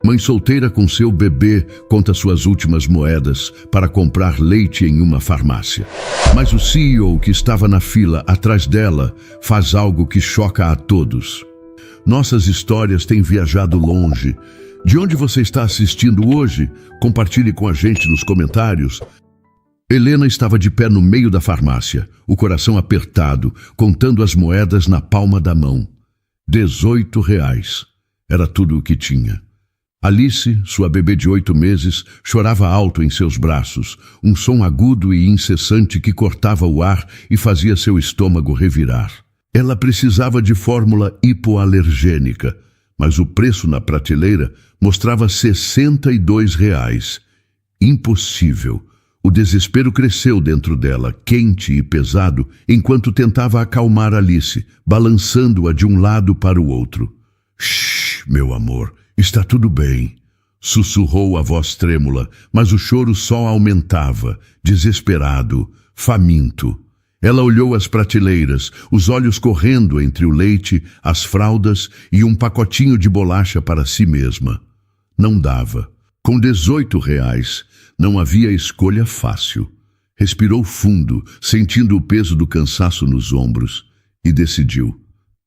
Mãe solteira com seu bebê conta suas últimas moedas para comprar leite em uma farmácia. Mas o CEO que estava na fila atrás dela faz algo que choca a todos. Nossas histórias têm viajado longe. De onde você está assistindo hoje? Compartilhe com a gente nos comentários. Helena estava de pé no meio da farmácia, o coração apertado, contando as moedas na palma da mão. R$18. Era tudo o que tinha. Alice, sua bebê de 8 meses, chorava alto em seus braços, um som agudo e incessante que cortava o ar e fazia seu estômago revirar. Ela precisava de fórmula hipoalergênica, mas o preço na prateleira mostrava R$62. Impossível. O desespero cresceu dentro dela, quente e pesado, enquanto tentava acalmar Alice, balançando-a de um lado para o outro. Shhh, meu amor. Está tudo bem, sussurrou a voz trêmula, mas o choro só aumentava, desesperado, faminto. Ela olhou as prateleiras, os olhos correndo entre o leite, as fraldas e um pacotinho de bolacha para si mesma. Não dava. Com R$18, não havia escolha fácil. Respirou fundo, sentindo o peso do cansaço nos ombros, e decidiu.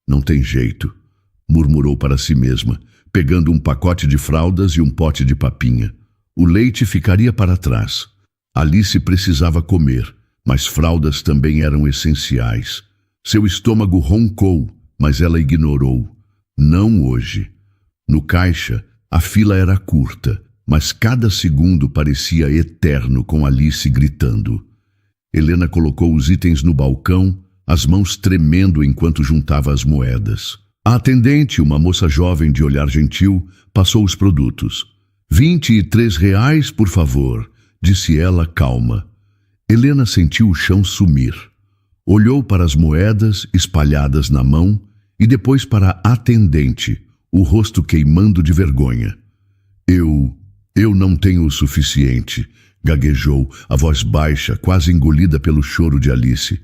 Não tem jeito, murmurou para si mesma, pegando um pacote de fraldas e um pote de papinha. O leite ficaria para trás. Alice precisava comer, mas fraldas também eram essenciais. Seu estômago roncou, mas ela ignorou. Não hoje. No caixa, a fila era curta, mas cada segundo parecia eterno com Alice gritando. Helena colocou os itens no balcão, as mãos tremendo enquanto juntava as moedas. A atendente, uma moça jovem de olhar gentil, passou os produtos. R$23, por favor, disse ela calma. Helena sentiu o chão sumir. Olhou para as moedas espalhadas na mão e depois para a atendente, o rosto queimando de vergonha. Eu não tenho o suficiente, gaguejou, a voz baixa, quase engolida pelo choro de Alice.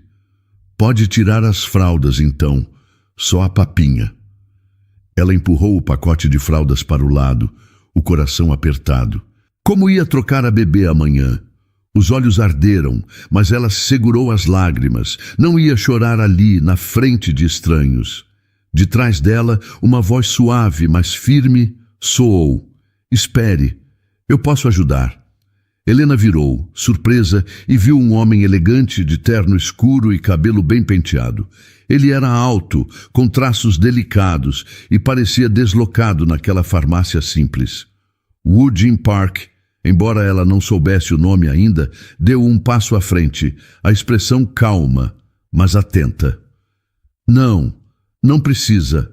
Pode tirar as fraldas, então. Só a papinha. Ela empurrou o pacote de fraldas para o lado, o coração apertado. Como ia trocar a bebê amanhã? Os olhos arderam, mas ela segurou as lágrimas. Não ia chorar ali, na frente de estranhos. De trás dela, uma voz suave, mas firme, soou. Espere, eu posso ajudar. Helena virou, surpresa, e viu um homem elegante de terno escuro e cabelo bem penteado. Ele era alto, com traços delicados, e parecia deslocado naquela farmácia simples. Woodin Park, embora ela não soubesse o nome ainda, deu um passo à frente, a expressão calma, mas atenta. Não precisa.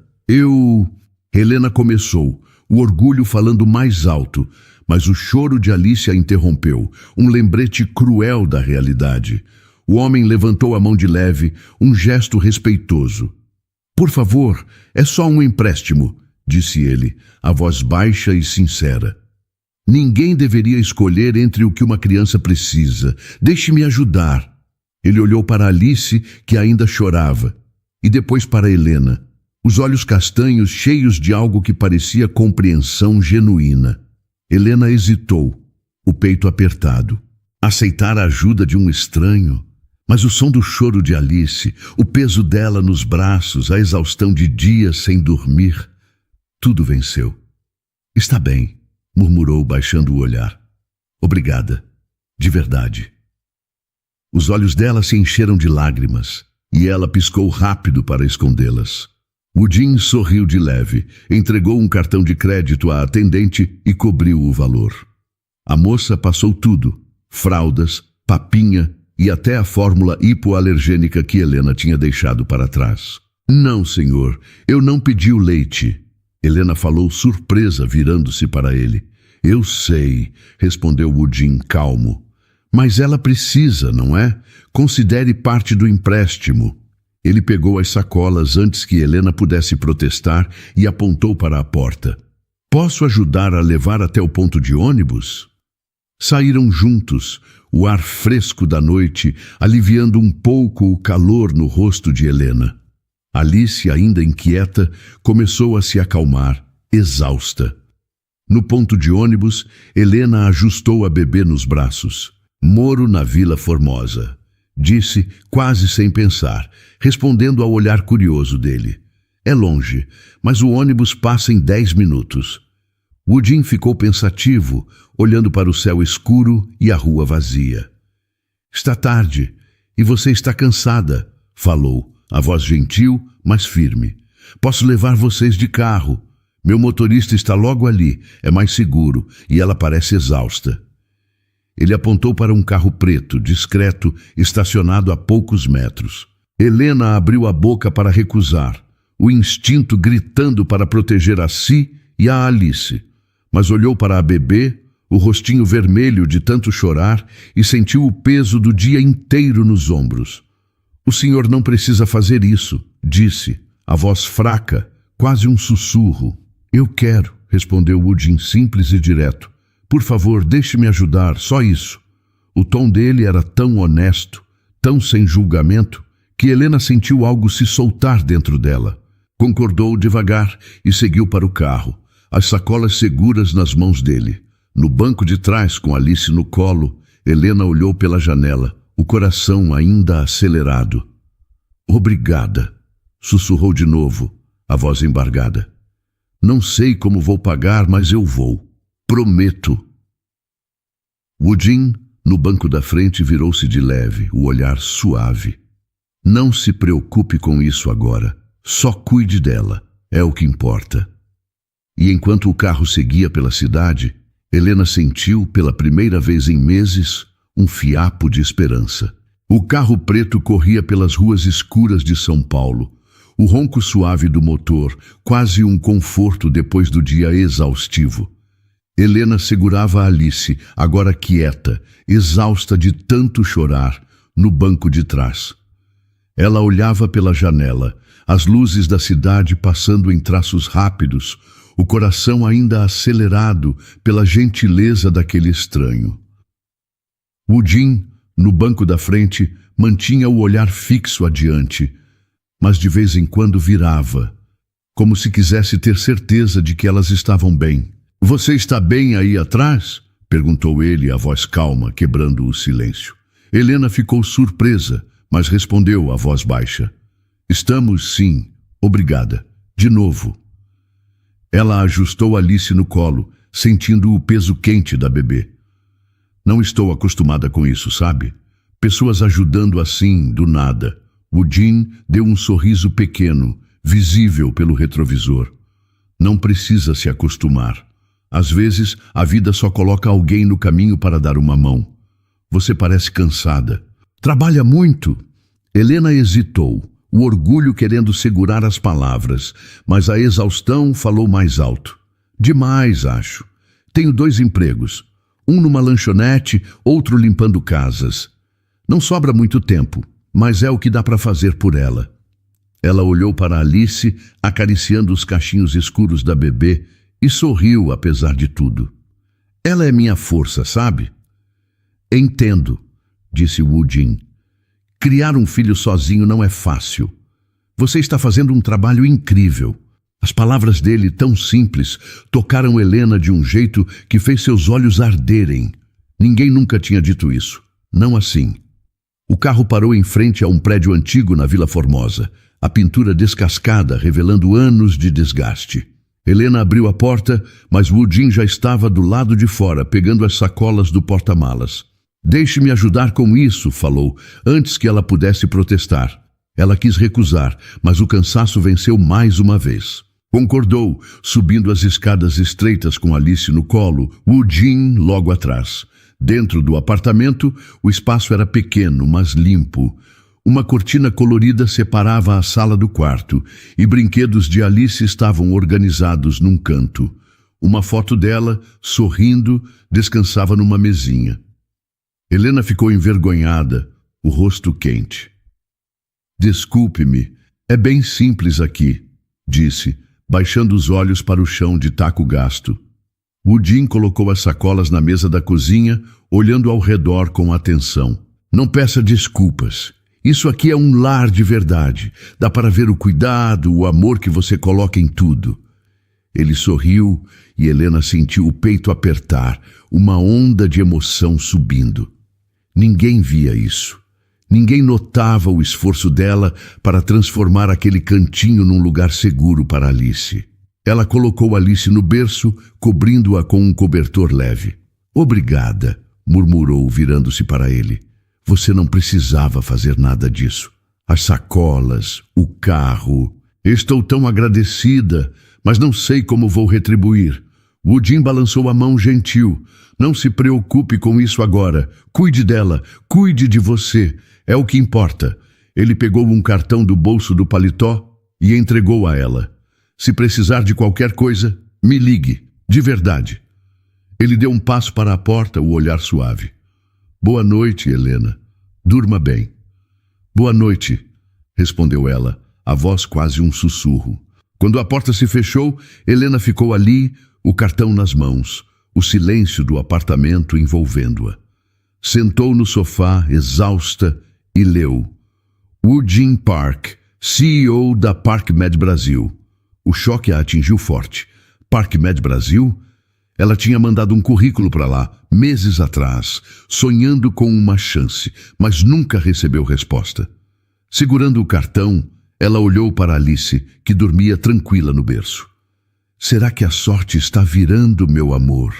Helena começou, o orgulho falando mais alto, mas o choro de Alice a interrompeu, um lembrete cruel da realidade. O homem levantou a mão de leve, um gesto respeitoso. Por favor, é só um empréstimo, disse ele, a voz baixa e sincera. Ninguém deveria escolher entre o que uma criança precisa. Deixe-me ajudar. Ele olhou para Alice, que ainda chorava, e depois para Helena, os olhos castanhos cheios de algo que parecia compreensão genuína. Helena hesitou, o peito apertado. Aceitar a ajuda de um estranho? Mas o som do choro de Alice, o peso dela nos braços, a exaustão de dias sem dormir, tudo venceu. Está bem, murmurou baixando o olhar. Obrigada, de verdade. Os olhos dela se encheram de lágrimas, e ela piscou rápido para escondê-las. Woodin sorriu de leve, entregou um cartão de crédito à atendente e cobriu o valor. A moça passou tudo, fraldas, papinha e até a fórmula hipoalergênica que Helena tinha deixado para trás. Não, senhor, eu não pedi o leite. Helena falou surpresa, virando-se para ele. Eu sei, respondeu Woodin calmo. Mas ela precisa, não é? Considere parte do empréstimo. Ele pegou as sacolas antes que Helena pudesse protestar e apontou para a porta. Posso ajudar a levar até o ponto de ônibus? Saíram juntos, o ar fresco da noite aliviando um pouco o calor no rosto de Helena. Alice, ainda inquieta, começou a se acalmar, exausta. No ponto de ônibus, Helena ajustou a bebê nos braços. Moro na Vila Formosa, disse quase sem pensar, respondendo ao olhar curioso dele. É longe, mas o ônibus passa em 10 minutos. Woodin ficou pensativo, olhando para o céu escuro e a rua vazia. Está tarde e você está cansada, falou, a voz gentil, mas firme. Posso levar vocês de carro. Meu motorista está logo ali, é mais seguro, e ela parece exausta. Ele apontou para um carro preto, discreto, estacionado a poucos metros. Helena abriu a boca para recusar, o instinto gritando para proteger a si e a Alice, mas olhou para a bebê, o rostinho vermelho de tanto chorar, e sentiu o peso do dia inteiro nos ombros. O senhor não precisa fazer isso, disse, a voz fraca, quase um sussurro. Eu quero, respondeu Woodin simples e direto. Por favor, deixe-me ajudar, só isso. O tom dele era tão honesto, tão sem julgamento, que Helena sentiu algo se soltar dentro dela. Concordou devagar e seguiu para o carro, as sacolas seguras nas mãos dele. No banco de trás, com Alice no colo, Helena olhou pela janela, o coração ainda acelerado. Obrigada, sussurrou de novo, a voz embargada. Não sei como vou pagar, mas eu vou. Prometo. Woodin, no banco da frente, virou-se de leve, o olhar suave. Não se preocupe com isso agora. Só cuide dela. É o que importa. E enquanto o carro seguia pela cidade, Helena sentiu, pela primeira vez em meses, um fiapo de esperança. O carro preto corria pelas ruas escuras de São Paulo. O ronco suave do motor, quase um conforto depois do dia exaustivo. Helena segurava Alice, agora quieta, exausta de tanto chorar, no banco de trás. Ela olhava pela janela, as luzes da cidade passando em traços rápidos, o coração ainda acelerado pela gentileza daquele estranho. Woodin, no banco da frente, mantinha o olhar fixo adiante, mas de vez em quando virava, como se quisesse ter certeza de que elas estavam bem. Você está bem aí atrás? Perguntou ele, a voz calma, quebrando o silêncio. Helena ficou surpresa, mas respondeu a voz baixa. Estamos, sim. Obrigada. De novo. Ela ajustou Alice no colo, sentindo o peso quente da bebê. Não estou acostumada com isso, sabe? Pessoas ajudando assim, do nada. Woodin deu um sorriso pequeno, visível pelo retrovisor. Não precisa se acostumar. Às vezes, a vida só coloca alguém no caminho para dar uma mão. Você parece cansada. Trabalha muito. Helena hesitou, o orgulho querendo segurar as palavras, mas a exaustão falou mais alto. Demais, acho. Tenho 2 empregos. Um numa lanchonete, outro limpando casas. Não sobra muito tempo, mas é o que dá para fazer por ela. Ela olhou para Alice, acariciando os cachinhos escuros da bebê, e sorriu apesar de tudo. Ela é minha força, sabe? Entendo, disse Woodin. Criar um filho sozinho não é fácil. Você está fazendo um trabalho incrível. As palavras dele, tão simples, tocaram Helena de um jeito que fez seus olhos arderem. Ninguém nunca tinha dito isso. Não assim. O carro parou em frente a um prédio antigo na Vila Formosa, a pintura descascada, revelando anos de desgaste. Helena abriu a porta, mas Woodin já estava do lado de fora, pegando as sacolas do porta-malas. Deixe-me ajudar com isso, falou, antes que ela pudesse protestar. Ela quis recusar, mas o cansaço venceu mais uma vez. Concordou, subindo as escadas estreitas com Alice no colo, Woodin logo atrás. Dentro do apartamento, o espaço era pequeno, mas limpo. Uma cortina colorida separava a sala do quarto, e brinquedos de Alice estavam organizados num canto. Uma foto dela, sorrindo, descansava numa mesinha. Helena ficou envergonhada, o rosto quente. Desculpe-me, é bem simples aqui, disse, baixando os olhos para o chão de taco gasto. Woodin colocou as sacolas na mesa da cozinha, olhando ao redor com atenção. Não peça desculpas. Isso aqui é um lar de verdade. Dá para ver o cuidado, o amor que você coloca em tudo. Ele sorriu e Helena sentiu o peito apertar, uma onda de emoção subindo. Ninguém via isso. Ninguém notava o esforço dela para transformar aquele cantinho num lugar seguro para Alice. Ela colocou Alice no berço, cobrindo-a com um cobertor leve. "Obrigada", murmurou, virando-se para ele. "Você não precisava fazer nada disso. As sacolas, o carro. Estou tão agradecida, mas não sei como vou retribuir." Woodin balançou a mão gentil. "Não se preocupe com isso agora. Cuide dela, cuide de você. É o que importa." Ele pegou um cartão do bolso do paletó e entregou a ela. "Se precisar de qualquer coisa, me ligue, de verdade." Ele deu um passo para a porta, o olhar suave. "Boa noite, Helena. Durma bem." "Boa noite", respondeu ela, a voz quase um sussurro. Quando a porta se fechou, Helena ficou ali, o cartão nas mãos, o silêncio do apartamento envolvendo-a. Sentou no sofá, exausta, e leu: Woodin Park, CEO da ParkMed Brasil. O choque a atingiu forte. ParkMed Brasil? Ela tinha mandado um currículo para lá, meses atrás, sonhando com uma chance, mas nunca recebeu resposta. Segurando o cartão, ela olhou para Alice, que dormia tranquila no berço. "Será que a sorte está virando, meu amor?"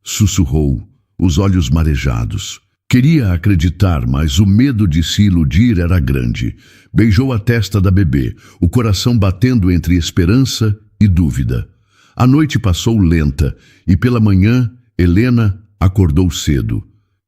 sussurrou, os olhos marejados. Queria acreditar, mas o medo de se iludir era grande. Beijou a testa da bebê, o coração batendo entre esperança e dúvida. A noite passou lenta e pela manhã Helena acordou cedo.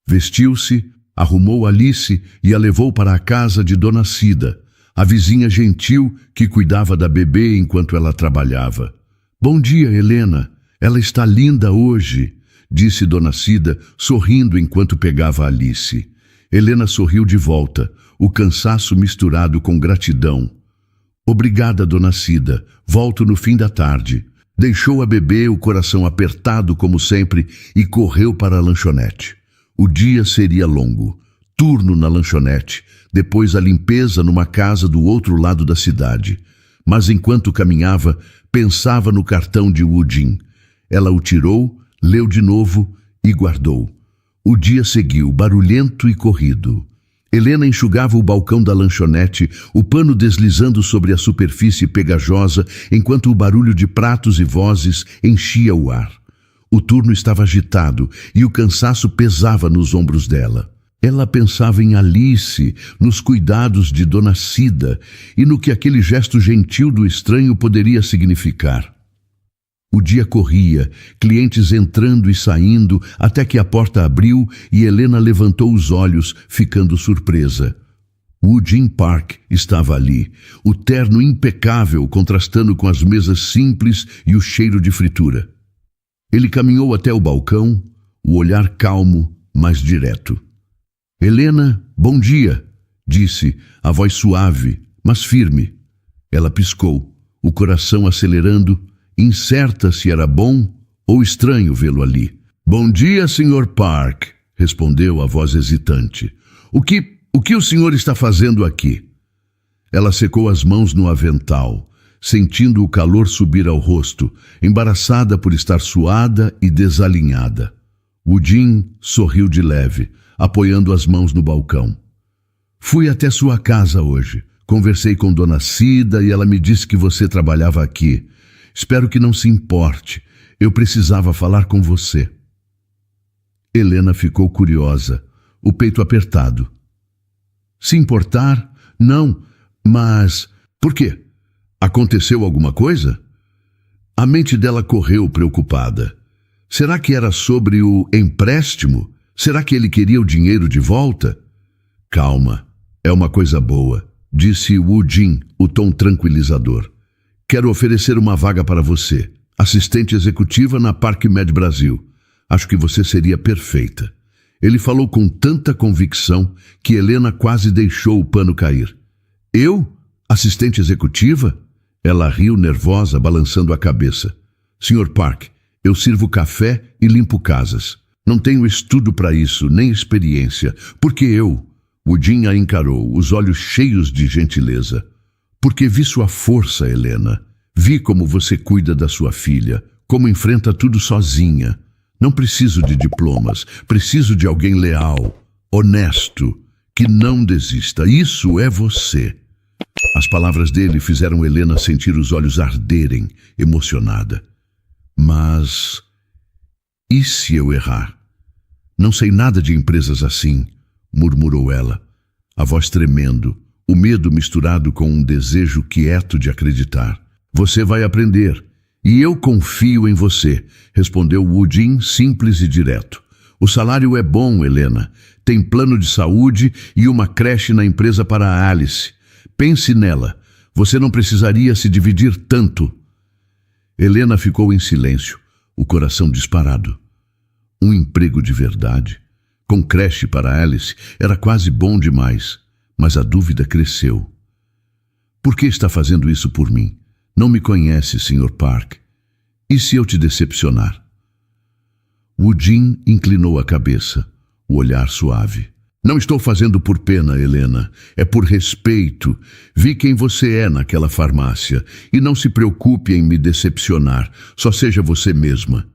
Vestiu-se, arrumou Alice e a levou para a casa de Dona Cida, a vizinha gentil que cuidava da bebê enquanto ela trabalhava. "Bom dia, Helena. Ela está linda hoje", disse Dona Cida, sorrindo enquanto pegava Alice. Helena sorriu de volta, o cansaço misturado com gratidão. "Obrigada, Dona Cida. Volto no fim da tarde." Deixou a bebê, o coração apertado como sempre, e correu para a lanchonete. O dia seria longo. Turno na lanchonete, depois a limpeza numa casa do outro lado da cidade. Mas enquanto caminhava, pensava no cartão de Woodin. Ela o tirou, leu de novo e guardou. O dia seguiu, barulhento e corrido. Helena enxugava o balcão da lanchonete, o pano deslizando sobre a superfície pegajosa, enquanto o barulho de pratos e vozes enchia o ar. O turno estava agitado e o cansaço pesava nos ombros dela. Ela pensava em Alice, nos cuidados de Dona Cida e no que aquele gesto gentil do estranho poderia significar. O dia corria, clientes entrando e saindo, até que a porta abriu e Helena levantou os olhos, ficando surpresa. Woodin Park estava ali, o terno impecável contrastando com as mesas simples e o cheiro de fritura. Ele caminhou até o balcão, o olhar calmo, mas direto. "Helena, bom dia", disse, a voz suave, mas firme. Ela piscou, o coração acelerando, incerta se era bom ou estranho vê-lo ali. "Bom dia, Sr. Park", respondeu a voz hesitante. O que o senhor está fazendo aqui?" Ela secou as mãos no avental, sentindo o calor subir ao rosto, embaraçada por estar suada e desalinhada. Woodin sorriu de leve, apoiando as mãos no balcão. "Fui até sua casa hoje. Conversei com Dona Cida e ela me disse que você trabalhava aqui. Espero que não se importe. Eu precisava falar com você." Helena ficou curiosa, o peito apertado. "Se importar? Não, mas... por quê? Aconteceu alguma coisa?" A mente dela correu preocupada. Será que era sobre o empréstimo? Será que ele queria o dinheiro de volta? "Calma, é uma coisa boa", disse Woodin, o tom tranquilizador. "Quero oferecer uma vaga para você, assistente executiva na ParkMed Brasil. Acho que você seria perfeita." Ele falou com tanta convicção que Helena quase deixou o pano cair. "Eu? Assistente executiva?" Ela riu nervosa, balançando a cabeça. "Sr. Park, eu sirvo café e limpo casas. Não tenho estudo para isso, nem experiência. Porque eu..." Woodin a encarou, os olhos cheios de gentileza. "Porque vi sua força, Helena. Vi como você cuida da sua filha, como enfrenta tudo sozinha. Não preciso de diplomas, preciso de alguém leal, honesto, que não desista. Isso é você. As palavras dele fizeram Helena sentir os olhos arderem, emocionada. Mas e se eu errar? Não sei nada de empresas assim, murmurou ela, a voz tremendo, o medo misturado com um desejo quieto de acreditar. Você vai aprender, e eu confio em você, respondeu Wu Jin, simples e direto. O salário é bom, Helena. Tem plano de saúde e uma creche na empresa para a Alice. Pense nela. Você não precisaria se dividir tanto. Helena ficou em silêncio, o coração disparado. Um emprego de verdade, com creche para Alice, era quase bom demais, mas a dúvida cresceu. Por que está fazendo isso por mim? Não me conhece, Sr. Park. E se eu te decepcionar? Wu Jin inclinou a cabeça, o olhar suave. Não estou fazendo por pena, Helena. É por respeito. Vi quem você é naquela farmácia. E não se preocupe em me decepcionar. Só seja você mesma.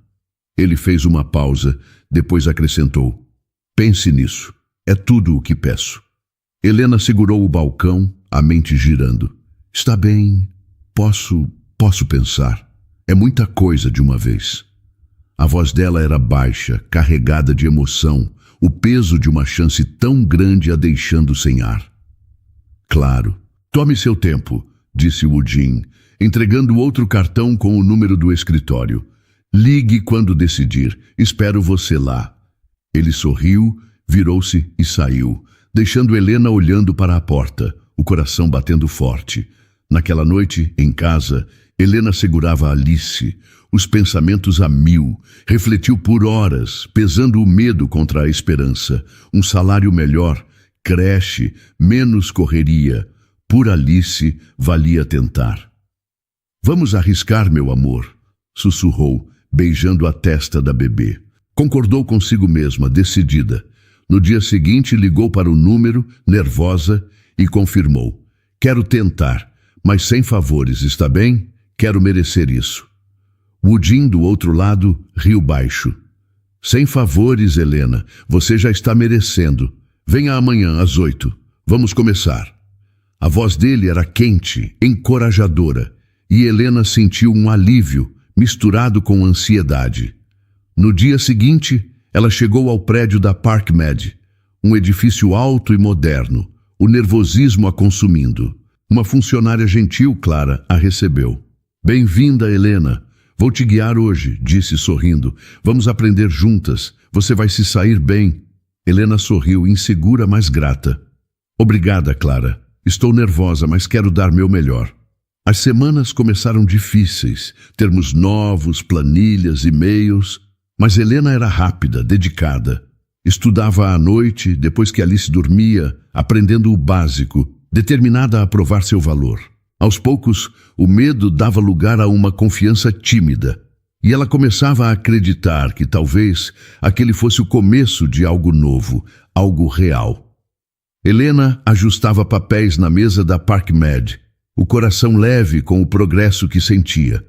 Ele fez uma pausa, depois acrescentou. Pense nisso. É tudo o que peço. Helena segurou o balcão, a mente girando. Está bem. Posso pensar. É muita coisa de uma vez. A voz dela era baixa, carregada de emoção, o peso de uma chance tão grande a deixando sem ar. Claro. Tome seu tempo, disse Wu Jin, entregando outro cartão com o número do escritório. Ligue quando decidir. Espero você lá. Ele sorriu, virou-se e saiu, deixando Helena olhando para a porta, o coração batendo forte. Naquela noite, em casa, Helena segurava Alice, os pensamentos a mil, refletiu por horas, pesando o medo contra a esperança. Um salário melhor, creche, menos correria. Por Alice, valia tentar. Vamos arriscar, meu amor, sussurrou, beijando a testa da bebê. Concordou consigo mesma, decidida. No dia seguinte, ligou para o número, nervosa, e confirmou. Quero tentar, mas sem favores, está bem? Quero merecer isso. Wu Jin, do outro lado, riu baixo. Sem favores, Helena, você já está merecendo. Venha amanhã, às 8. Vamos começar. A voz dele era quente, encorajadora, e Helena sentiu um alívio, misturado com ansiedade. No dia seguinte, ela chegou ao prédio da ParkMed, um edifício alto e moderno, o nervosismo a consumindo. Uma funcionária gentil, Clara, a recebeu. Bem-vinda, Helena. Vou te guiar hoje, disse sorrindo. Vamos aprender juntas. Você vai se sair bem. Helena sorriu, insegura, mas grata. Obrigada, Clara. Estou nervosa, mas quero dar meu melhor. As semanas começaram difíceis. Termos novos, planilhas, e-mails. Mas Helena era rápida, dedicada. Estudava à noite, depois que Alice dormia, aprendendo o básico, determinada a provar seu valor. Aos poucos, o medo dava lugar a uma confiança tímida, e ela começava a acreditar que talvez aquele fosse o começo de algo novo, algo real. Helena ajustava papéis na mesa da ParkMed, o coração leve com o progresso que sentia.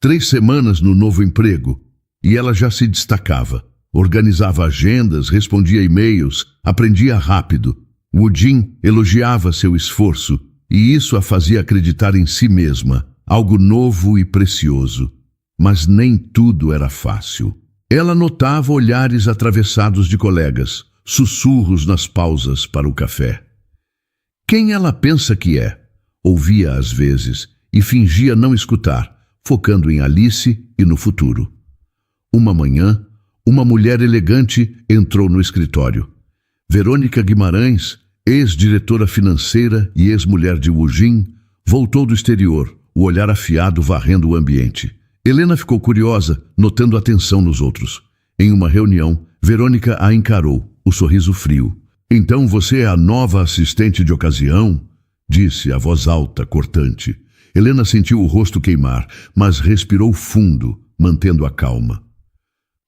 3 semanas no novo emprego, e ela já se destacava. Organizava agendas, respondia e-mails, aprendia rápido. Wu Jin elogiava seu esforço, e isso a fazia acreditar em si mesma, algo novo e precioso. Mas nem tudo era fácil. Ela notava olhares atravessados de colegas, sussurros nas pausas para o café. Quem ela pensa que é? Ouvia às vezes e fingia não escutar, focando em Alice e no futuro. Uma manhã, uma mulher elegante entrou no escritório. Verônica Guimarães, ex-diretora financeira e ex-mulher de Wu Jin, voltou do exterior, o olhar afiado varrendo o ambiente. Helena ficou curiosa, notando a tensão nos outros. Em uma reunião, Verônica a encarou, o sorriso frio. Então você é a nova assistente de ocasião? Disse a voz alta, cortante. Helena sentiu o rosto queimar, mas respirou fundo, mantendo a calma.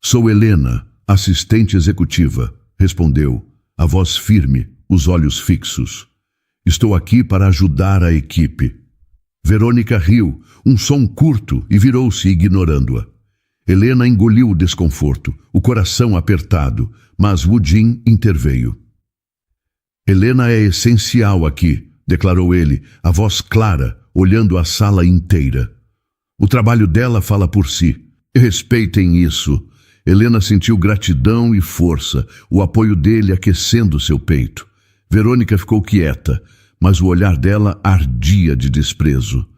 Sou Helena, assistente executiva, respondeu, a voz firme, os olhos fixos. Estou aqui para ajudar a equipe. Verônica riu, um som curto, e virou-se ignorando-a. Helena engoliu o desconforto, o coração apertado, mas Wu Jin interveio. Helena é essencial aqui, declarou ele, a voz clara, olhando a sala inteira. O trabalho dela fala por si. Respeitem isso. Helena sentiu gratidão e força, o apoio dele aquecendo seu peito. Verônica ficou quieta, mas o olhar dela ardia de desprezo.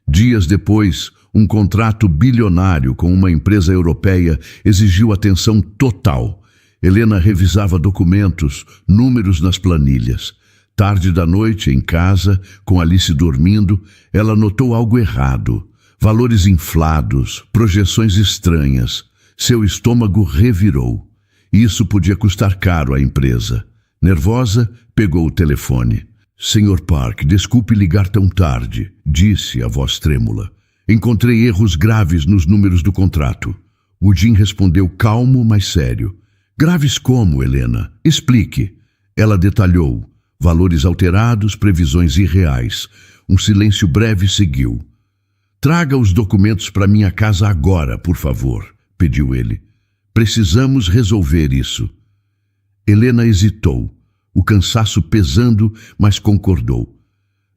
Dias depois, um contrato bilionário com uma empresa europeia exigiu atenção total. Helena revisava documentos, números nas planilhas. Tarde da noite, em casa, com Alice dormindo, ela notou algo errado. Valores inflados, projeções estranhas. Seu estômago revirou. Isso podia custar caro à empresa. Nervosa, pegou o telefone. Sr. Park, desculpe ligar tão tarde, disse a voz trêmula. Encontrei erros graves nos números do contrato. Wu Jin respondeu calmo, mas sério. Graves como, Helena? Explique. Ela detalhou. Valores alterados, previsões irreais. Um silêncio breve seguiu. Traga os documentos para minha casa agora, por favor, pediu ele. Precisamos resolver isso. Helena hesitou, o cansaço pesando, mas concordou.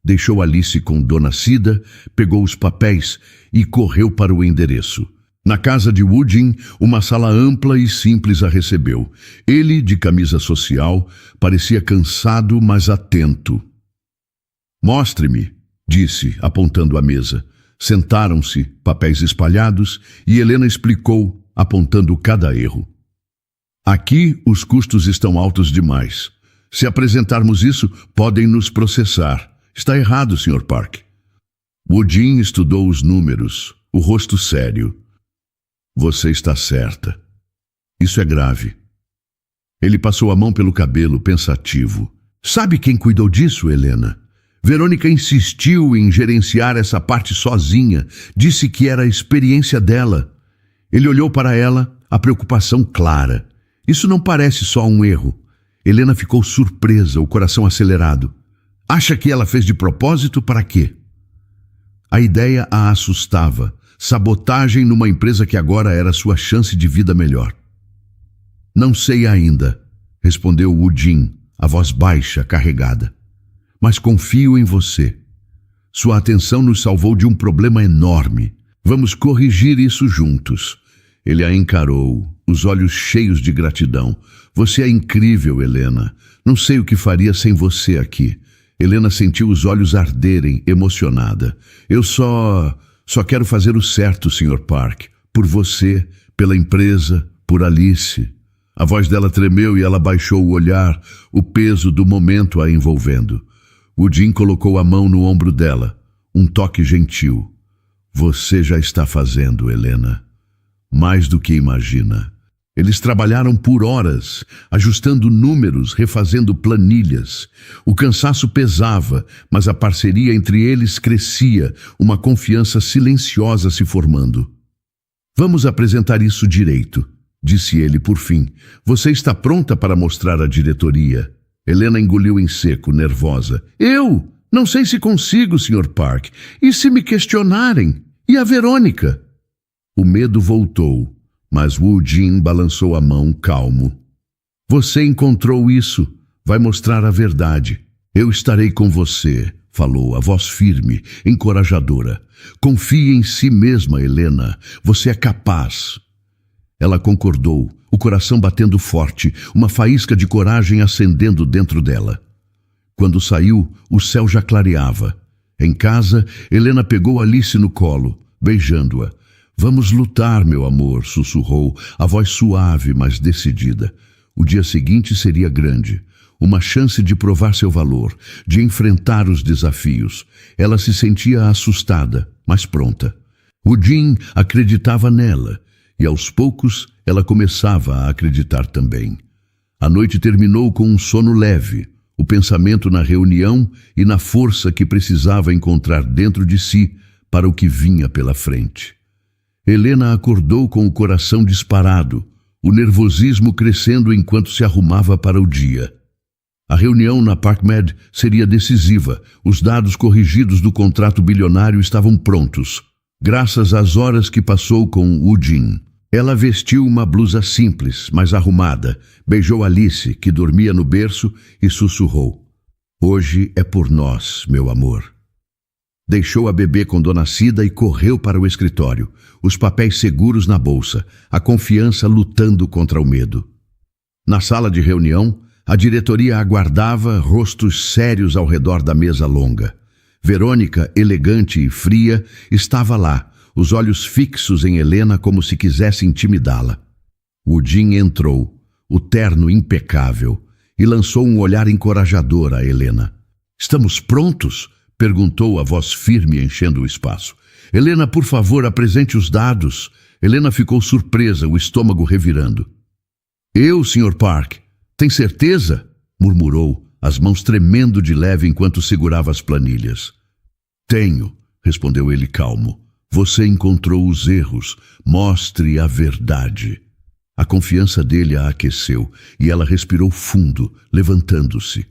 Deixou Alice com Dona Cida, pegou os papéis e correu para o endereço. Na casa de Wu Jin, uma sala ampla e simples a recebeu. Ele, de camisa social, parecia cansado, mas atento. Mostre-me, disse, apontando a mesa. Sentaram-se, papéis espalhados, e Helena explicou, apontando cada erro. Aqui os custos estão altos demais. Se apresentarmos isso, podem nos processar. Está errado, Sr. Park. Wu Jin estudou os números, o rosto sério. Você está certa. Isso é grave. Ele passou a mão pelo cabelo, pensativo. Sabe quem cuidou disso, Helena? Verônica insistiu em gerenciar essa parte sozinha, disse que era a experiência dela. Ele olhou para ela, a preocupação clara. Isso não parece só um erro. Helena ficou surpresa, o coração acelerado. Acha que ela fez de propósito para quê? A ideia a assustava. Sabotagem numa empresa que agora era sua chance de vida melhor. Não sei ainda, respondeu Wu Jin, a voz baixa, carregada. Mas confio em você. Sua atenção nos salvou de um problema enorme. Vamos corrigir isso juntos. Ele a encarou, os olhos cheios de gratidão. Você é incrível, Helena. Não sei o que faria sem você aqui. Helena sentiu os olhos arderem, emocionada. Eu só quero fazer o certo, Sr. Park. Por você, pela empresa, por Alice. A voz dela tremeu e ela baixou o olhar, o peso do momento a envolvendo. Wu Jin colocou a mão no ombro dela, um toque gentil. Você já está fazendo, Helena. Mais do que imagina. Eles trabalharam por horas, ajustando números, refazendo planilhas. O cansaço pesava, mas a parceria entre eles crescia, uma confiança silenciosa se formando. Vamos apresentar isso direito, disse ele por fim. Você está pronta para mostrar à diretoria? Helena engoliu em seco, nervosa. Eu? Não sei se consigo, Sr. Park. E se me questionarem? E a Verônica? O medo voltou, mas Wu Jin balançou a mão, calmo. Você encontrou isso. Vai mostrar a verdade. Eu estarei com você, falou, a voz firme, encorajadora. Confie em si mesma, Helena. Você é capaz. Ela concordou, o coração batendo forte, uma faísca de coragem acendendo dentro dela. Quando saiu, o céu já clareava. Em casa, Helena pegou Alice no colo, beijando-a. Vamos lutar, meu amor, sussurrou, a voz suave, mas decidida. O dia seguinte seria grande. Uma chance de provar seu valor, de enfrentar os desafios. Ela se sentia assustada, mas pronta. Wu Jin acreditava nela. E aos poucos ela começava a acreditar também. A noite terminou com um sono leve, o pensamento na reunião e na força que precisava encontrar dentro de si para o que vinha pela frente. Helena acordou com o coração disparado, o nervosismo crescendo enquanto se arrumava para o dia. A reunião na ParkMed seria decisiva. Os dados corrigidos do contrato bilionário estavam prontos, graças às horas que passou com Woo Jin. Ela vestiu uma blusa simples, mas arrumada, beijou Alice, que dormia no berço, e sussurrou: "Hoje é por nós, meu amor." Deixou a bebê com Dona Cida e correu para o escritório, os papéis seguros na bolsa, a confiança lutando contra o medo. Na sala de reunião, a diretoria aguardava, rostos sérios ao redor da mesa longa. Verônica, elegante e fria, estava lá, os olhos fixos em Helena como se quisesse intimidá-la. Woo Jin entrou, o terno impecável, e lançou um olhar encorajador a Helena. "Estamos prontos?" perguntou a voz firme enchendo o espaço. "Helena, por favor, apresente os dados." Helena ficou surpresa, o estômago revirando. "Eu, Sr. Park? Tem certeza?" murmurou, as mãos tremendo de leve enquanto segurava as planilhas. "Tenho", respondeu ele calmo. "Você encontrou os erros. Mostre a verdade." A confiança dele a aqueceu e ela respirou fundo, levantando-se.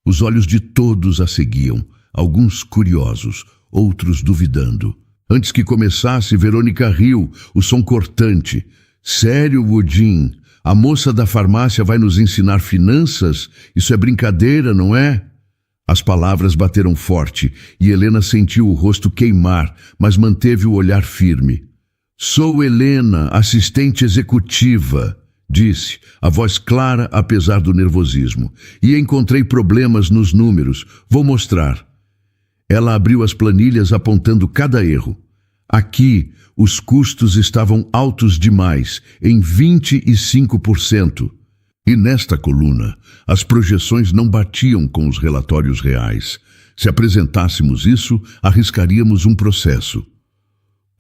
Os olhos de todos a seguiam, alguns curiosos, outros duvidando. Antes que começasse, Verônica riu, o som cortante. "Sério, Woo Jin? A moça da farmácia vai nos ensinar finanças? Isso é brincadeira, não é?" As palavras bateram forte e Helena sentiu o rosto queimar, mas manteve o olhar firme. "Sou Helena, assistente executiva", disse, a voz clara apesar do nervosismo. "E encontrei problemas nos números. Vou mostrar." Ela abriu as planilhas apontando cada erro. Aqui, os custos estavam altos demais, em 25%. E nesta coluna, as projeções não batiam com os relatórios reais. Se apresentássemos isso, arriscaríamos um processo.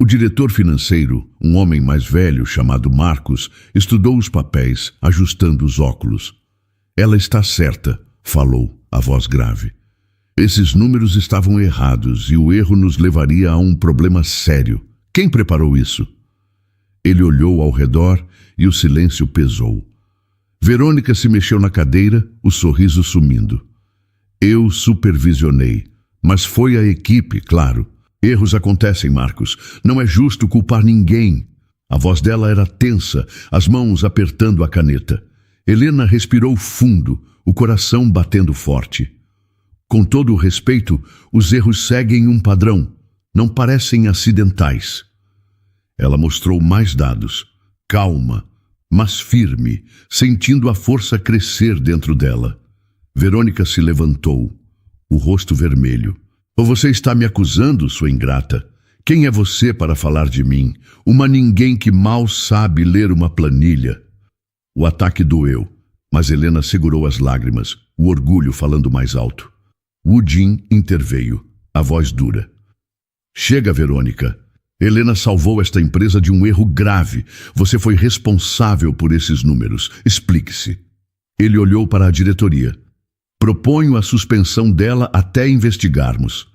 O diretor financeiro, um homem mais velho chamado Marcos, estudou os papéis, ajustando os óculos. "Ela está certa", falou, a voz grave. "Esses números estavam errados e o erro nos levaria a um problema sério. Quem preparou isso?" Ele olhou ao redor e o silêncio pesou. Verônica se mexeu na cadeira, o sorriso sumindo. "Eu supervisionei, mas foi a equipe, claro. Erros acontecem, Marcos. Não é justo culpar ninguém." A voz dela era tensa, as mãos apertando a caneta. Helena respirou fundo, o coração batendo forte. "Com todo o respeito, os erros seguem um padrão. Não parecem acidentais." Ela mostrou mais dados, calma, mas firme, sentindo a força crescer dentro dela. Verônica se levantou, o rosto vermelho. "Ou você está me acusando, sua ingrata? Quem é você para falar de mim? Uma ninguém que mal sabe ler uma planilha." O ataque doeu, mas Helena segurou as lágrimas, o orgulho falando mais alto. Woo Jin interveio, a voz dura. "Chega, Verônica. Helena salvou esta empresa de um erro grave. Você foi responsável por esses números. Explique-se." Ele olhou para a diretoria. "Proponho a suspensão dela até investigarmos."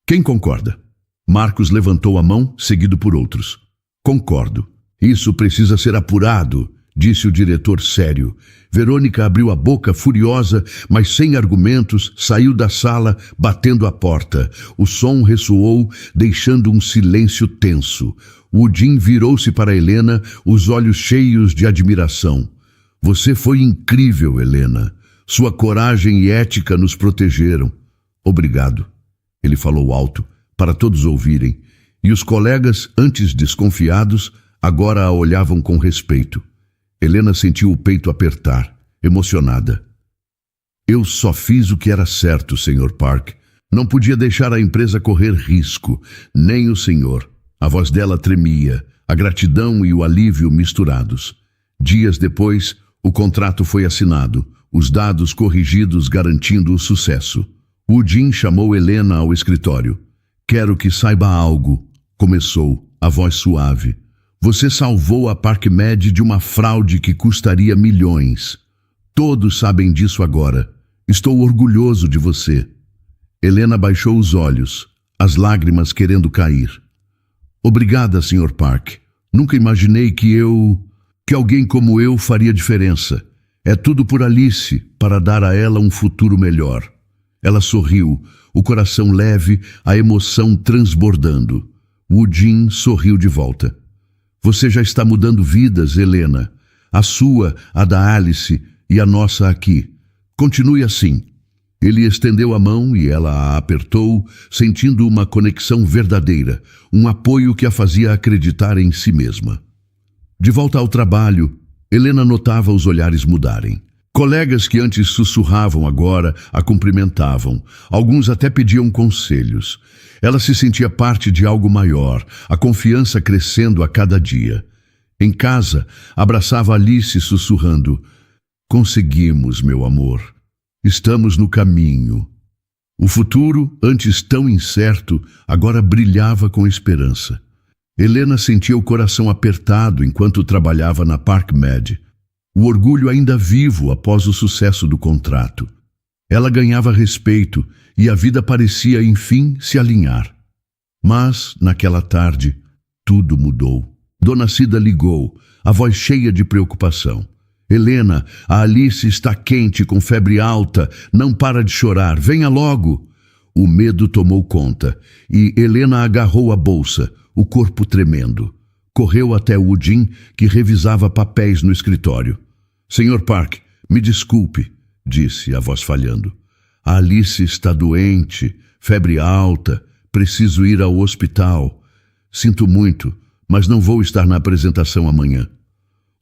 "Quem concorda?" Marcos levantou a mão, seguido por outros. "Concordo. Isso precisa ser apurado", disse o diretor sério. Verônica abriu a boca furiosa, mas sem argumentos, saiu da sala, batendo a porta. O som ressoou, deixando um silêncio tenso. Woo Jin virou-se para Helena, os olhos cheios de admiração. "Você foi incrível, Helena. Sua coragem e ética nos protegeram." "Obrigado." Ele falou alto, para todos ouvirem, e os colegas, antes desconfiados, agora a olhavam com respeito. Helena sentiu o peito apertar, emocionada. "Eu só fiz o que era certo, Sr. Park. Não podia deixar a empresa correr risco, nem o senhor." A voz dela tremia, a gratidão e o alívio misturados. Dias depois, o contrato foi assinado, os dados corrigidos garantindo o sucesso. Woo Jin chamou Helena ao escritório. "Quero que saiba algo", começou, a voz suave. "Você salvou a ParkMed de uma fraude que custaria milhões. Todos sabem disso agora. Estou orgulhoso de você." Helena baixou os olhos, as lágrimas querendo cair. "Obrigada, Sr. Park. Nunca imaginei que alguém como eu faria diferença." É tudo por Alice, para dar a ela um futuro melhor. Ela sorriu, o coração leve, a emoção transbordando. Woodin sorriu de volta. Você já está mudando vidas, Helena. A sua, a da Alice e a nossa aqui. Continue assim. Ele estendeu a mão e ela a apertou, sentindo uma conexão verdadeira, um apoio que a fazia acreditar em si mesma. De volta ao trabalho, Helena notava os olhares mudarem. Colegas que antes sussurravam agora a cumprimentavam. Alguns até pediam conselhos. Ela se sentia parte de algo maior, a confiança crescendo a cada dia. Em casa, abraçava Alice sussurrando: Conseguimos, meu amor. Estamos no caminho. O futuro, antes tão incerto, agora brilhava com esperança. Helena sentia o coração apertado enquanto trabalhava na ParkMed. O orgulho ainda vivo após o sucesso do contrato. Ela ganhava respeito e a vida parecia, enfim, se alinhar. Mas, naquela tarde, tudo mudou. Dona Cida ligou, a voz cheia de preocupação. Helena, a Alice está quente, com febre alta, não para de chorar, venha logo. O medo tomou conta e Helena agarrou a bolsa, o corpo tremendo. Correu até Woodin, que revisava papéis no escritório. Sr. Park, me desculpe, disse, a voz falhando. A Alice está doente, febre alta, preciso ir ao hospital. Sinto muito, mas não vou estar na apresentação amanhã.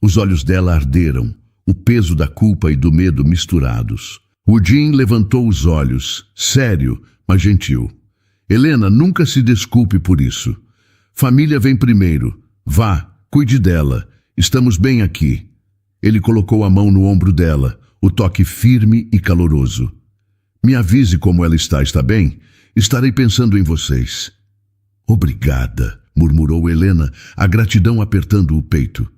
Os olhos dela arderam, o peso da culpa e do medo misturados. Woodin levantou os olhos, sério, mas gentil. Helena, nunca se desculpe por isso. Família vem primeiro. Vá, cuide dela. Estamos bem aqui. Ele colocou a mão no ombro dela, o toque firme e caloroso. Me avise como ela está bem? Estarei pensando em vocês. Obrigada, murmurou Helena, a gratidão apertando o peito.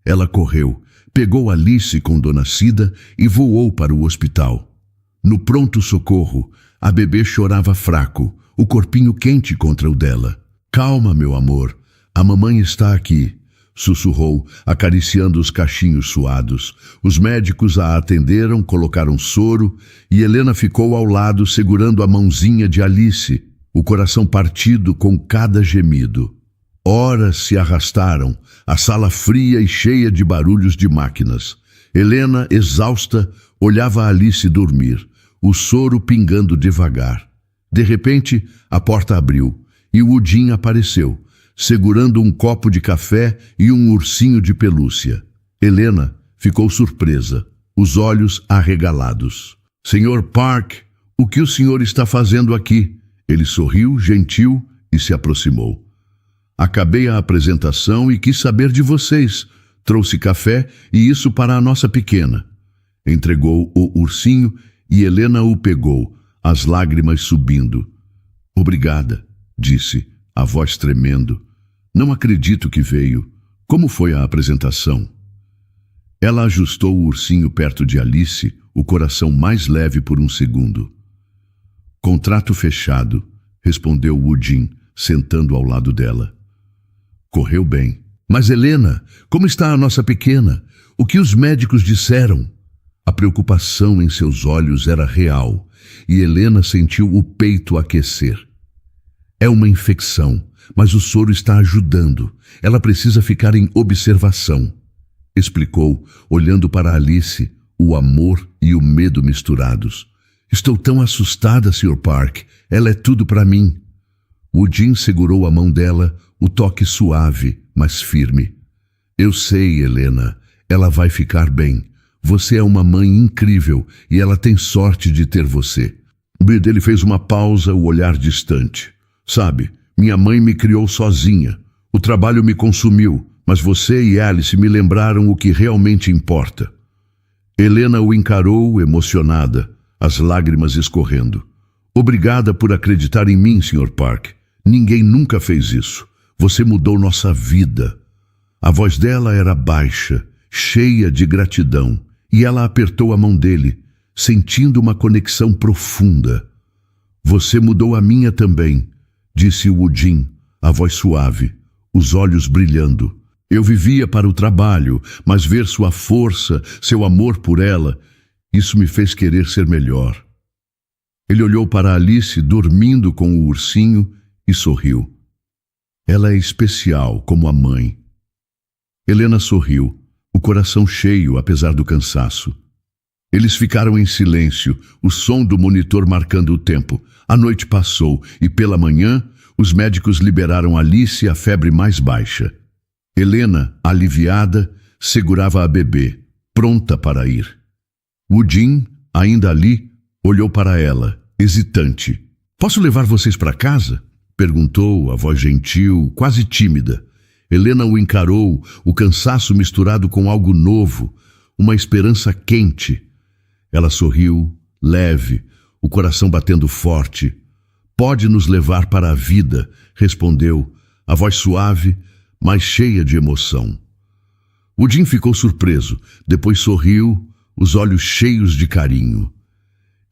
Ela correu, pegou Alice com Dona Cida e voou para o hospital. No pronto-socorro, a bebê chorava fraco, o corpinho quente contra o dela. Calma, meu amor, a mamãe está aqui, sussurrou, acariciando os cachinhos suados. Os médicos a atenderam, colocaram soro e Helena ficou ao lado segurando a mãozinha de Alice, o coração partido com cada gemido. Horas se arrastaram, a sala fria e cheia de barulhos de máquinas. Helena, exausta, olhava Alice dormir, o soro pingando devagar. De repente, a porta abriu e Woodin apareceu, segurando um copo de café e um ursinho de pelúcia. Helena ficou surpresa, os olhos arregalados. Sr. Park, o que o senhor está fazendo aqui? Ele sorriu, gentil, e se aproximou. Acabei a apresentação e quis saber de vocês. Trouxe café e isso para a nossa pequena. Entregou o ursinho e Helena o pegou, as lágrimas subindo. Obrigada, disse, a voz tremendo. Não acredito que veio. Como foi a apresentação? Ela ajustou o ursinho perto de Alice, o coração mais leve por um segundo. Contrato fechado, respondeu Woodin, sentando ao lado dela. Correu bem. Mas Helena, como está a nossa pequena? O que os médicos disseram? A preocupação em seus olhos era real, e Helena sentiu o peito aquecer. É uma infecção, mas o soro está ajudando. Ela precisa ficar em observação, explicou, olhando para Alice, o amor e o medo misturados. Estou tão assustada, Sr. Park. Ela é tudo para mim. Woodin segurou a mão dela, o toque suave, mas firme. Eu sei, Helena. Ela vai ficar bem. Você é uma mãe incrível e ela tem sorte de ter você. Ele fez uma pausa, o olhar distante. Sabe, minha mãe me criou sozinha. O trabalho me consumiu, mas você e Alice me lembraram o que realmente importa. Helena o encarou, emocionada, as lágrimas escorrendo. Obrigada por acreditar em mim, Sr. Park. Ninguém nunca fez isso. Você mudou nossa vida. A voz dela era baixa, cheia de gratidão, e ela apertou a mão dele, sentindo uma conexão profunda. Você mudou a minha também, disse Woodin, a voz suave, os olhos brilhando. Eu vivia para o trabalho, mas ver sua força, seu amor por ela, isso me fez querer ser melhor. Ele olhou para Alice dormindo com o ursinho e sorriu. Ela é especial como a mãe. Helena sorriu, o coração cheio apesar do cansaço. Eles ficaram em silêncio, o som do monitor marcando o tempo. A noite passou e pela manhã os médicos liberaram Alice a febre mais baixa. Helena, aliviada, segurava a bebê, pronta para ir. Woodin, ainda ali, olhou para ela, hesitante. "Posso levar vocês para casa?" perguntou, a voz gentil, quase tímida. Helena o encarou, o cansaço misturado com algo novo, uma esperança quente. Ela sorriu, leve, o coração batendo forte. "Pode nos levar para a vida", respondeu, a voz suave, mas cheia de emoção. Woodin ficou surpreso, depois sorriu, os olhos cheios de carinho.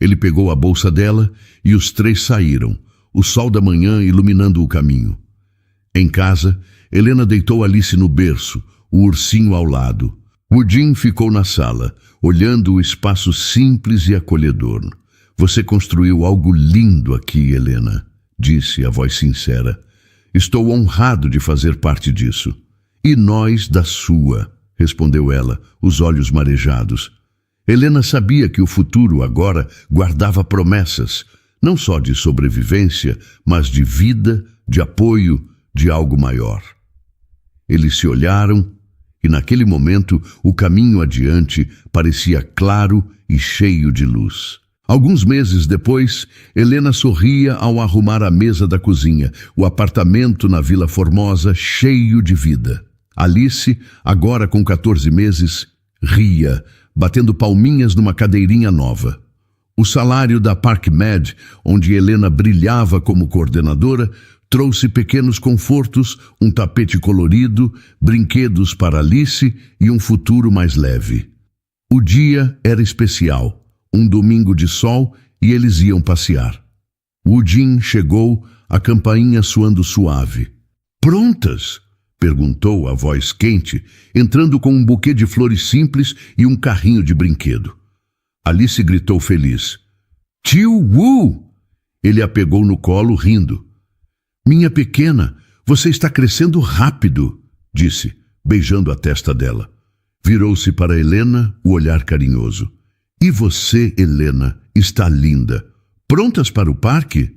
Ele pegou a bolsa dela e os três saíram, o sol da manhã iluminando o caminho. Em casa, Helena deitou Alice no berço, o ursinho ao lado. Woodin ficou na sala, olhando o espaço simples e acolhedor. "Você construiu algo lindo aqui, Helena", disse a voz sincera. "Estou honrado de fazer parte disso." "E nós da sua", respondeu ela, os olhos marejados. Helena sabia que o futuro agora guardava promessas, não só de sobrevivência, mas de vida, de apoio, de algo maior. Eles se olharam e naquele momento o caminho adiante parecia claro e cheio de luz. Alguns meses depois, Helena sorria ao arrumar a mesa da cozinha, o apartamento na Vila Formosa cheio de vida. Alice, agora com 14 meses, ria, batendo palminhas numa cadeirinha nova. O salário da ParkMed, onde Helena brilhava como coordenadora, trouxe pequenos confortos, um tapete colorido, brinquedos para Alice e um futuro mais leve. O dia era especial, um domingo de sol e eles iam passear. Woodin chegou, a campainha soando suave. "Prontas?" perguntou a voz quente, entrando com um buquê de flores simples e um carrinho de brinquedo. Alice gritou feliz. "Tio Wu!" Ele a pegou no colo, rindo. "Minha pequena, você está crescendo rápido", disse, beijando a testa dela. Virou-se para Helena, o olhar carinhoso. "E você, Helena, está linda. Prontas para o parque?"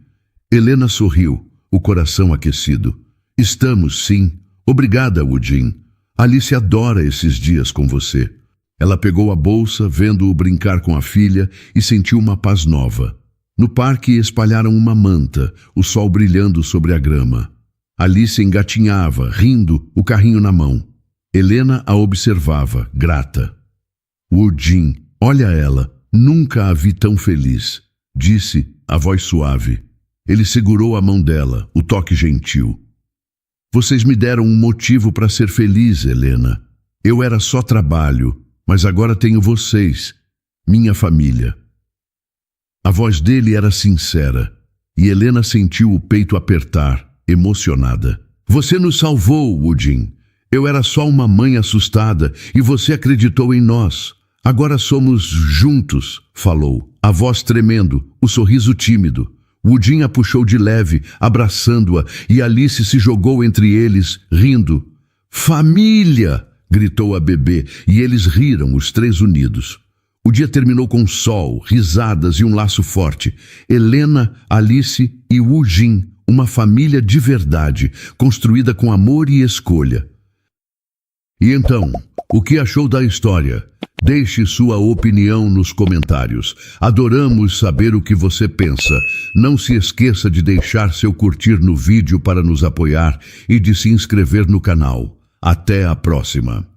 Helena sorriu, o coração aquecido. "Estamos, sim. Obrigada, Woodin. Alice adora esses dias com você." Ela pegou a bolsa, vendo-o brincar com a filha, e sentiu uma paz nova. No parque espalharam uma manta, o sol brilhando sobre a grama. Alice engatinhava, rindo, o carrinho na mão. Helena a observava, grata. "Woodin, olha ela, nunca a vi tão feliz", disse, a voz suave. Ele segurou a mão dela, o toque gentil. "Vocês me deram um motivo para ser feliz, Helena. Eu era só trabalho, mas agora tenho vocês, minha família." A voz dele era sincera, e Helena sentiu o peito apertar, emocionada. "Você nos salvou, Woodin. Eu era só uma mãe assustada, e você acreditou em nós. Agora somos juntos", falou, a voz tremendo, o sorriso tímido. Woodin a puxou de leve, abraçando-a, e Alice se jogou entre eles, rindo. "Família!" gritou a bebê, e eles riram, os três unidos. O dia terminou com sol, risadas e um laço forte. Helena, Alice e Woodin, uma família de verdade, construída com amor e escolha. E então, o que achou da história? Deixe sua opinião nos comentários. Adoramos saber o que você pensa. Não se esqueça de deixar seu curtir no vídeo para nos apoiar e de se inscrever no canal. Até a próxima!